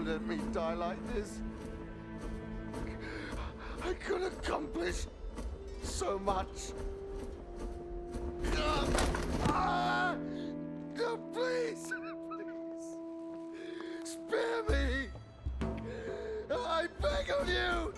let me die like this. I could accomplish so much. No, please, please, spare me. I beg of you.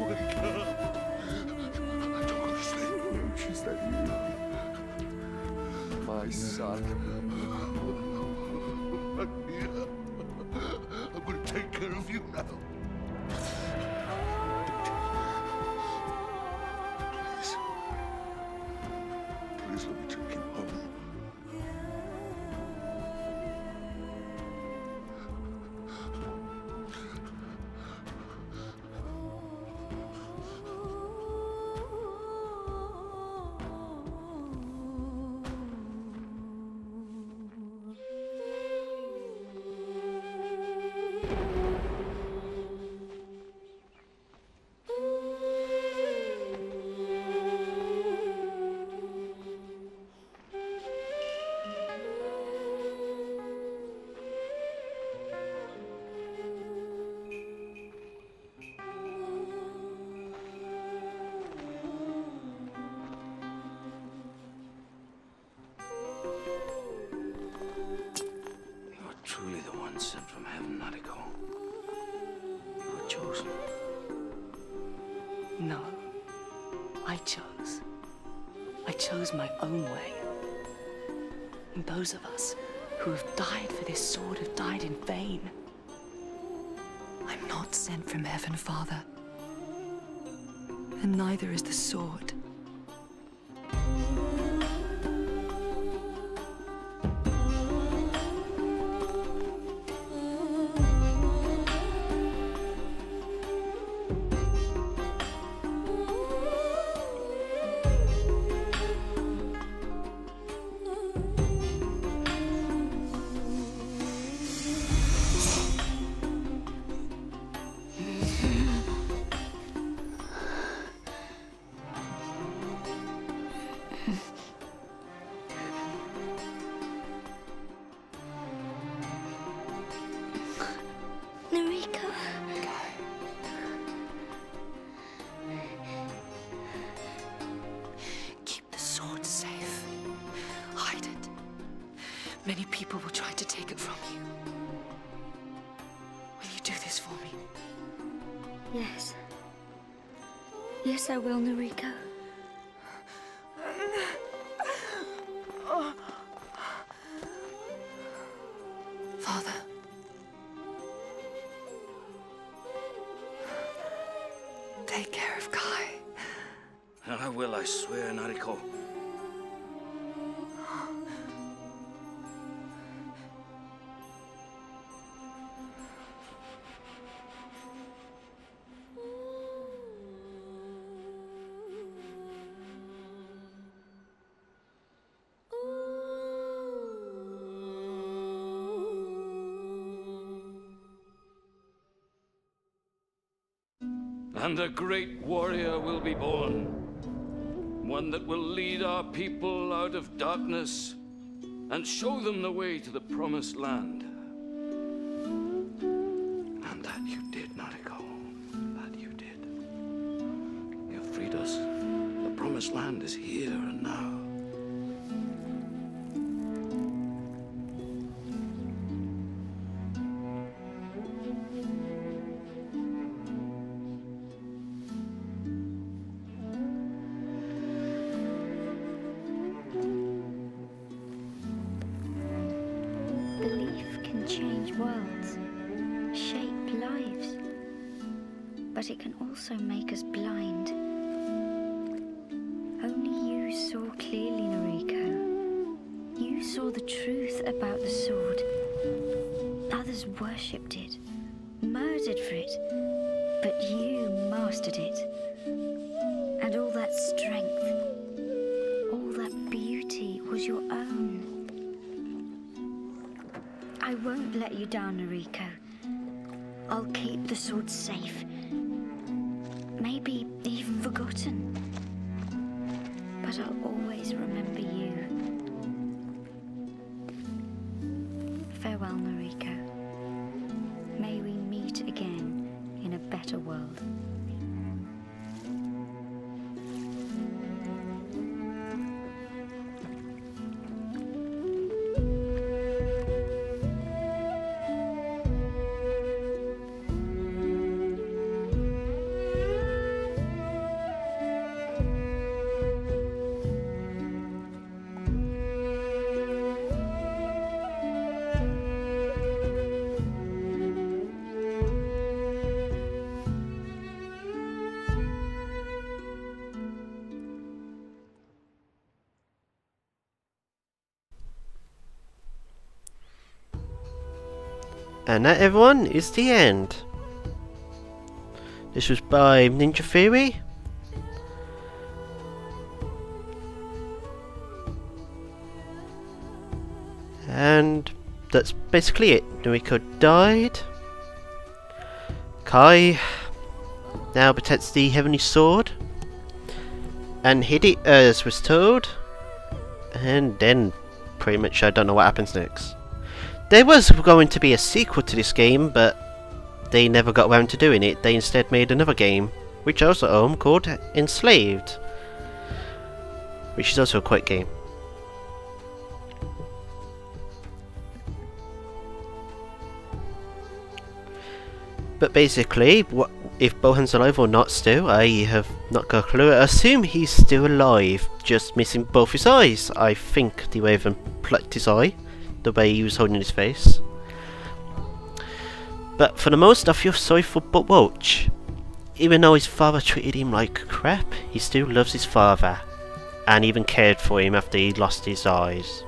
Wake up. I don't understand. Is that you? My son. I'm going to take care of you now. Please. Please let me take you home. Truly the one sent from heaven, Nariko. You were chosen. No. I chose. I chose my own way. And those of us who have died for this sword have died in vain. I'm not sent from heaven, Father. And neither is the sword. Many people will try to take it from you. Will you do this for me? Yes. Yes, I will, Nariko. Father. Take care of Kai. I will, I swear, Nariko. And a great warrior will be born, one that will lead our people out of darkness and show them the way to the promised land. And that you did, Nariko. That you did. You freed us. The promised land is here and now. Change worlds, shape lives, but it can also make us blind. Only you saw clearly, Nariko. You saw the truth about the worshipped it, murdered for it, but you mastered it. And all that strength, all that beauty was your own. I won't let you down, Noriko. I'll keep the sword safe. Maybe even forgotten. But I'll always remember you. Farewell, Noriko. May we meet again in a better world. And that, everyone, is the end. This was by Ninja Theory. And that's basically it. Noriko died. Kai now protects the Heavenly Sword. And hid it as was told. And then pretty much I don't know what happens next. There was going to be a sequel to this game, but they never got around to doing it. They instead made another game, which I also own, called Enslaved, which is also a quick game. But basically, what if Bohan's alive or not still, I have not got a clue. I assume he's still alive, just missing both his eyes. I think the Raven plucked his eye, the way he was holding his face. But for the most, I feel sorry for Roach. Even though his father treated him like crap, he still loves his father, and even cared for him after he lost his eyes.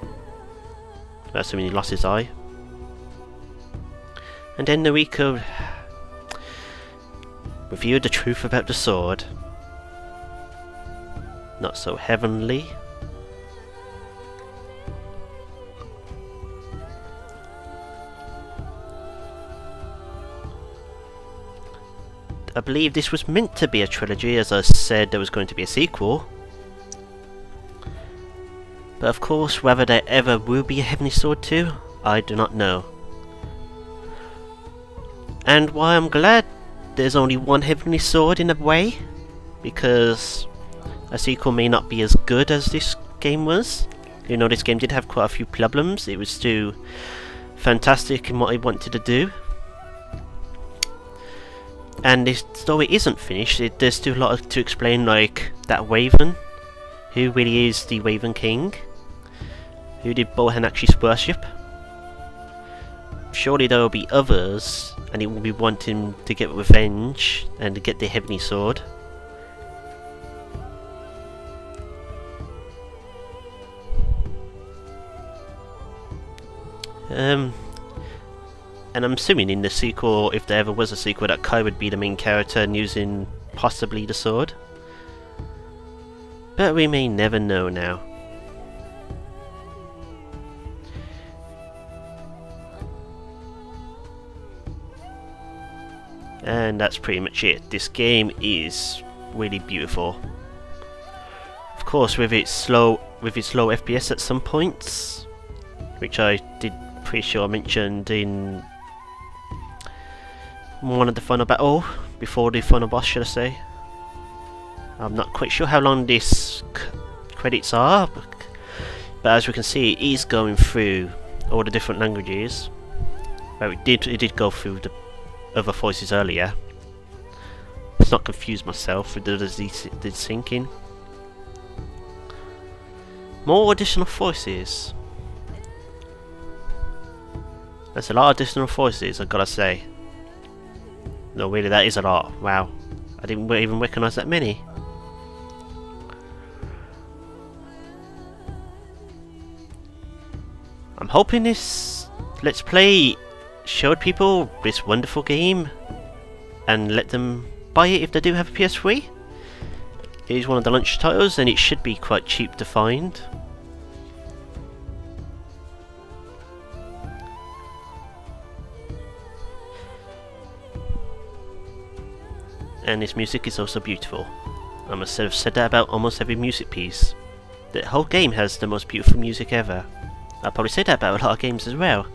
That's when he lost his eye. And then Noriko revealed the truth about the sword. Not so heavenly. I believe this was meant to be a trilogy, as I said there was going to be a sequel. But of course, whether there ever will be a Heavenly Sword 2, I do not know. And while I'm glad there's only one Heavenly Sword in a way, because a sequel may not be as good as this game was. You know, this game did have quite a few problems. It was still fantastic in what it wanted to do. And this story isn't finished. There's still a lot to explain, like that Raven, who really is the Raven King, who did Bohan actually worship. Surely there will be others, and it will be wanting to get revenge and to get the Heavenly Sword. And I'm assuming in the sequel, if there ever was a sequel, that Kai would be the main character and using possibly the sword. But we may never know now. And that's pretty much it. This game is really beautiful. Of course, with its slow FPS at some points, which I did pretty sure I mentioned in one of the final battle, before the final boss, should I say. I'm not quite sure how long this credits are, but as we can see, it is going through all the different languages. Well, it did go through the other voices earlier. Let's not confuse myself with the syncing. More additional voices. That's a lot of additional voices, I've got to say. No, really, that is a lot. Wow. I didn't even recognise that many. I'm hoping this Let's Play showed people this wonderful game and let them buy it if they do have a PS3. It is one of the launch titles and it should be quite cheap to find. And this music is also beautiful. I must have said that about almost every music piece. The whole game has the most beautiful music ever. I'll probably say that about a lot of games as well,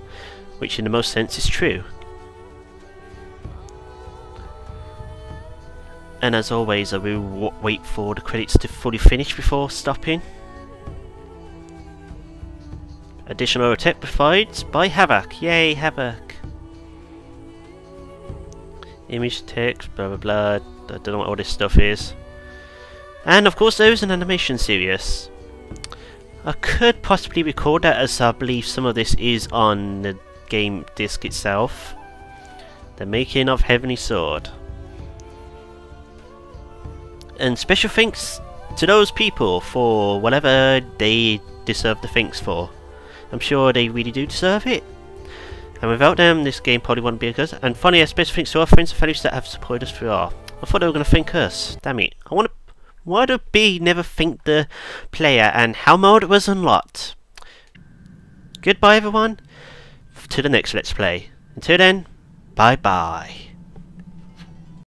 which in the most sense is true. And as always, I will wait for the credits to fully finish before stopping. Additional tech provided by Havoc. Yay, Havoc! Image, text, blah blah blah. I don't know what all this stuff is. And of course there is an animation series. I could possibly record that, as I believe some of this is on the game disc itself. The making of Heavenly Sword. And special thanks to those people for whatever they deserve the thanks for. I'm sure they really do deserve it. And without them, this game probably wouldn't be good. And finally, a special thanks to our friends and families that have supported us throughout. I thought they were going to thank us. Damn it. Why do B never thank the player and how mode was unlocked? Goodbye everyone. To the next Let's Play. Until then, bye bye.